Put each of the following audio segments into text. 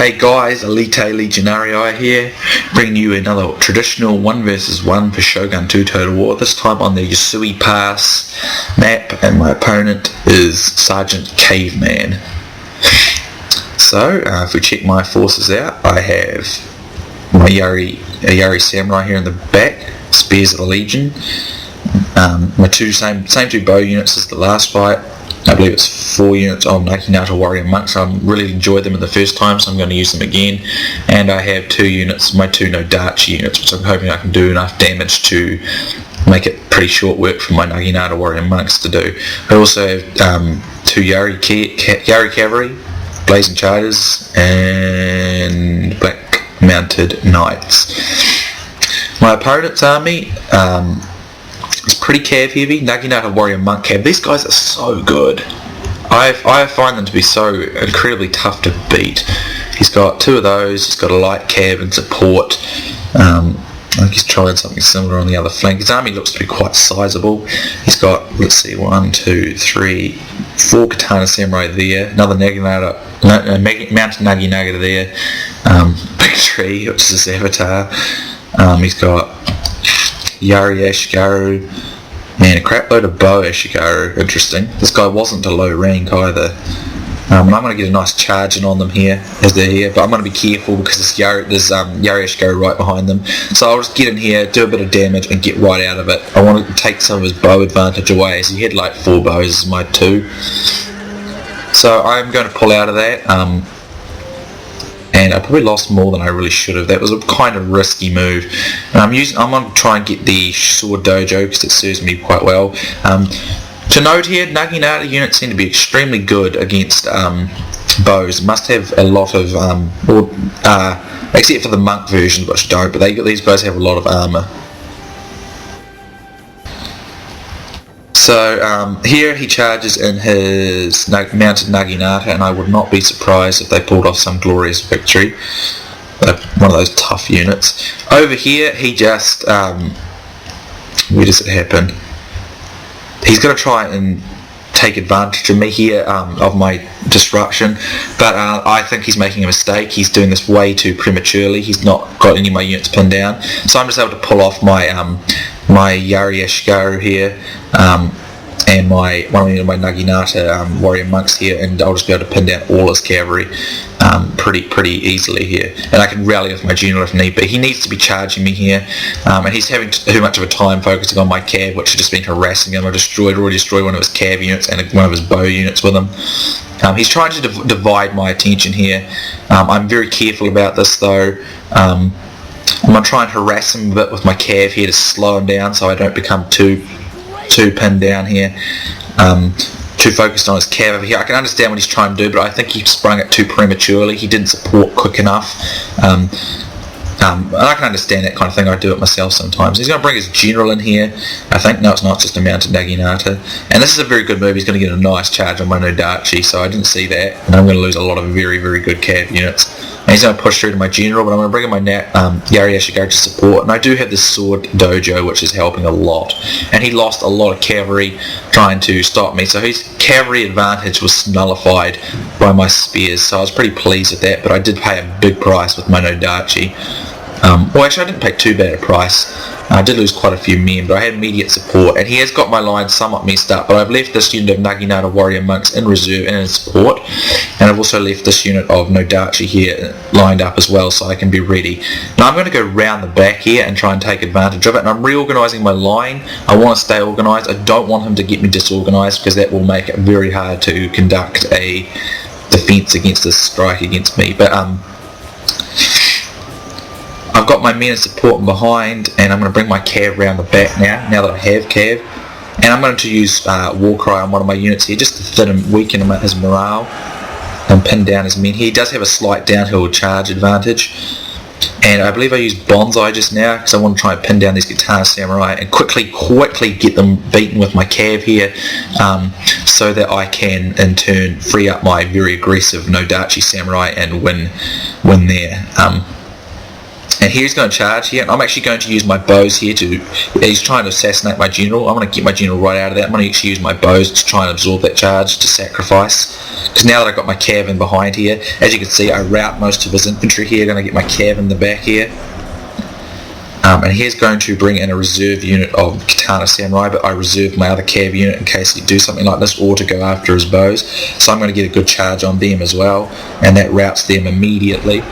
Hey guys, Elite Legionarii here, bringing you another traditional 1 vs 1 for Shogun 2 Total War, this time on the Yasui Pass map, and my opponent is Sgt Kaveman. So, if we check my forces out, I have my Yari Samurai here in the back, Spears of the Legion, my same two bow units as the last fight. I believe it's 4 units of Naginata Warrior Monks. I really enjoyed them the first time, so I'm going to use them again. And I have 2 units, my 2 Nodachi units, which I'm hoping I can do enough damage to make it pretty short work for my Naginata Warrior Monks to do. I also have 2 Yari Cavalry, Blazing Chargers, and Black Mounted Knights. My opponent's army, it's pretty cav heavy. Naginata Warrior Monk cav. These guys are so good. I find them to be so incredibly tough to beat. He's got 2 of those. He's got a light cav and support. I think he's trying something similar on the other flank. His army looks to be quite sizable. He's got, let's see, 1, 2, 3, 4 Katana Samurai there. Another Naginata, Mounted Naginata there. Big Tree, which is his avatar. He's got Yari Ashigaru, and a crap load of Bow Ashigaru. Interesting. This guy wasn't a low rank either. And I'm going to get a nice charging on them here as they're here, but I'm going to be careful because there's Yari Ashigaru right behind them. So I'll just get in here, do a bit of damage, and get right out of it. I want to take some of his bow advantage away, so he had like 4 bows as my 2. So I'm going to pull out of that. And I probably lost more than I really should have. That was a kind of risky move. And I'm going to try and get the Sword Dojo because it serves me quite well. To note here, Naginata units seem to be extremely good against bows. Must have a lot of, except for the monk version, which don't, but these guys have a lot of armour. So here he charges in his Mounted Naginata, and I would not be surprised if they pulled off some glorious victory. One of those tough units. Over here he just, where does it happen? He's going to try and take advantage of me here, of my disruption, but I think he's making a mistake. He's doing this way too prematurely. He's not got any of my units pinned down, so I'm just able to pull off my my Yari Ashigaru here, and one of my Naginata Warrior Monks here, and I'll just be able to pin down all his cavalry pretty easily here. And I can rally with my general if need be. He needs to be charging me here, and he's having too much of a time focusing on my cav, which has just been harassing him. I already destroyed one of his cav units and one of his bow units with him. He's trying to divide my attention here. I'm very careful about this though. I'm going to try and harass him a bit with my cav here to slow him down so I don't become too pinned down here, too focused on his cav over here. I can understand what he's trying to do, but I think he sprung it too prematurely. He didn't support quick enough. And I can understand that kind of thing. I do it myself sometimes. He's going to bring his general in here. I think, no, it's not, just a Mounted Naginata. And this is a very good move. He's going to get a nice charge on my Nodachi, so I didn't see that. And I'm going to lose a lot of very, very good cav units. And he's going to push through to my general, but I'm going to bring in my Yari Ashigaru to support. And I do have this Sword Dojo, which is helping a lot. And he lost a lot of cavalry trying to stop me, so his cavalry advantage was nullified by my spears. So I was pretty pleased with that, but I did pay a big price with my Nodachi. Well, actually, I didn't pay too bad a price. I did lose quite a few men, but I had immediate support, and he has got my line somewhat messed up, but I've left this unit of Naginata Warrior Monks in reserve and in support, and I've also left this unit of Nodachi here lined up as well, so I can be ready. Now I'm going to go round the back here and try and take advantage of it, and I'm reorganising my line. I want to stay organised. I don't want him to get me disorganised, because that will make it very hard to conduct a defence against this strike against me, but I've got my men in support and behind, and I'm going to bring my cav round the back now that I have cav, and I'm going to use War Cry on one of my units here just to thin him, weaken him at his morale and pin down his men. He does have a slight downhill charge advantage, and I believe I used Bonsai just now because I want to try and pin down these Katana Samurai and quickly get them beaten with my cav here, so that I can in turn free up my very aggressive Nodachi Samurai and win there. And he's going to charge here, and I'm actually going to use my bows here he's trying to assassinate my general. I'm going to get my general right out of that. I'm going to actually use my bows to try and absorb that charge, to sacrifice. Because now that I've got my cav in behind here, as you can see, I rout most of his infantry here. Going to get my cav in the back here. And he's going to bring in a reserve unit of Katana Samurai, but I reserved my other cav unit in case he do something like this, or to go after his bows. So I'm going to get a good charge on them as well, and that routs them immediately.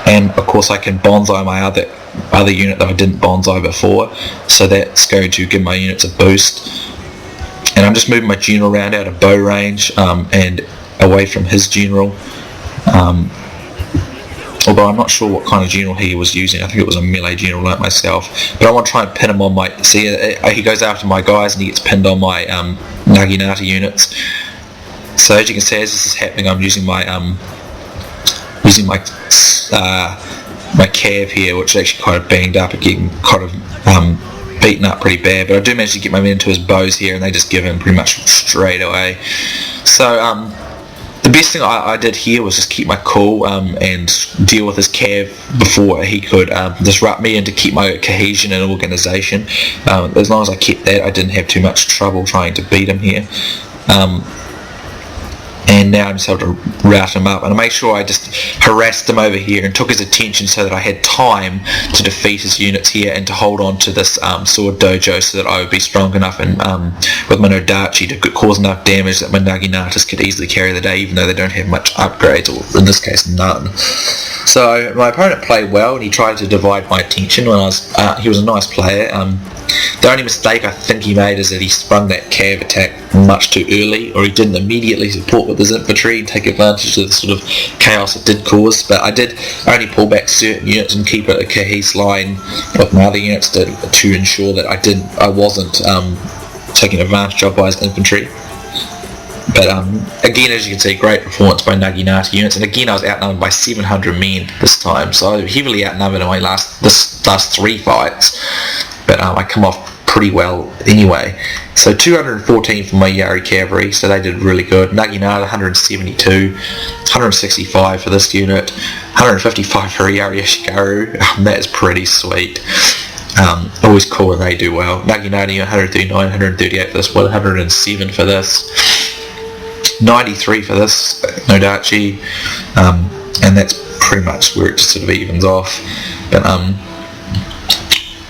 And of course I can bonsai my other unit that I didn't bonsai before, so that's going to give my units a boost. And I'm just moving my general around out of bow range and away from his general. Although I'm not sure what kind of general he was using. I think it was a melee general like myself. But I want to try and pin him on my... See, he goes after my guys and he gets pinned on my Naginata units. So as you can see, as this is happening, I'm using my my cav here, which is actually kind of banged up and getting kind of beaten up pretty bad. But I do manage to get my men into his bows here, and they just give him pretty much straight away. So the best thing I did here was just keep my cool and deal with his cav before he could disrupt me, and to keep my cohesion and organisation. As long as I kept that, I didn't have too much trouble trying to beat him here. And now I'm just able to rout him up, and I made sure I just harassed him over here and took his attention so that I had time to defeat his units here and to hold on to this sword dojo, so that I would be strong enough and with my Nodachi to cause enough damage that my Naginatas could easily carry the day, even though they don't have much upgrades, or in this case none. So my opponent played well, and he tried to divide my attention when he was a nice player. The only mistake I think he made is that he sprung that cav attack much too early, or he didn't immediately support with his infantry and take advantage of the sort of chaos it did cause. But I did only pull back certain units and keep a cohesive line with my other units to ensure that I wasn't taken advantage of by his infantry. But again, as you can see, great performance by Naginata units, and again I was outnumbered by 700 men this time, so I was heavily outnumbered in my last 3 fights. But I come off pretty well anyway. So 214 for my Yari cavalry, so they did really good. Naginata 172, 165 for this unit, 155 for Yari Yoshikaru. That is pretty sweet. Always cool when they do well. Naginata 139, 138 for this one, 107 for this, 93 for this Nodachi, and that's pretty much where it just sort of evens off. But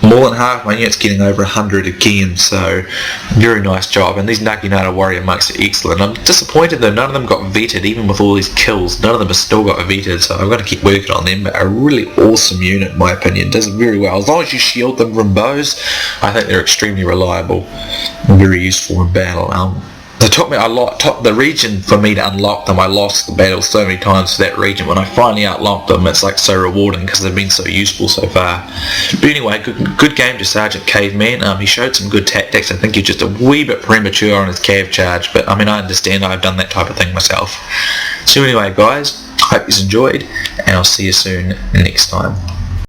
more than half my units getting over 100 again, so very nice job. And these Naginata warrior monks are excellent. I'm disappointed though, none of them got vetted. Even with all these kills, none of them have still got vetted, so I've got to keep working on them. But a really awesome unit in my opinion, does very well. As long as you shield them from bows, I think they're extremely reliable and very useful in battle. It took me a lot, the region for me to unlock them. I lost the battle so many times for that region. When I finally unlocked them, it's like so rewarding because they've been so useful so far. But anyway, good game to Sgt Kaveman. He showed some good tactics. I think he's just a wee bit premature on his cav charge, but I mean, I understand, I've done that type of thing myself. So anyway guys, hope you enjoyed, and I'll see you soon next time.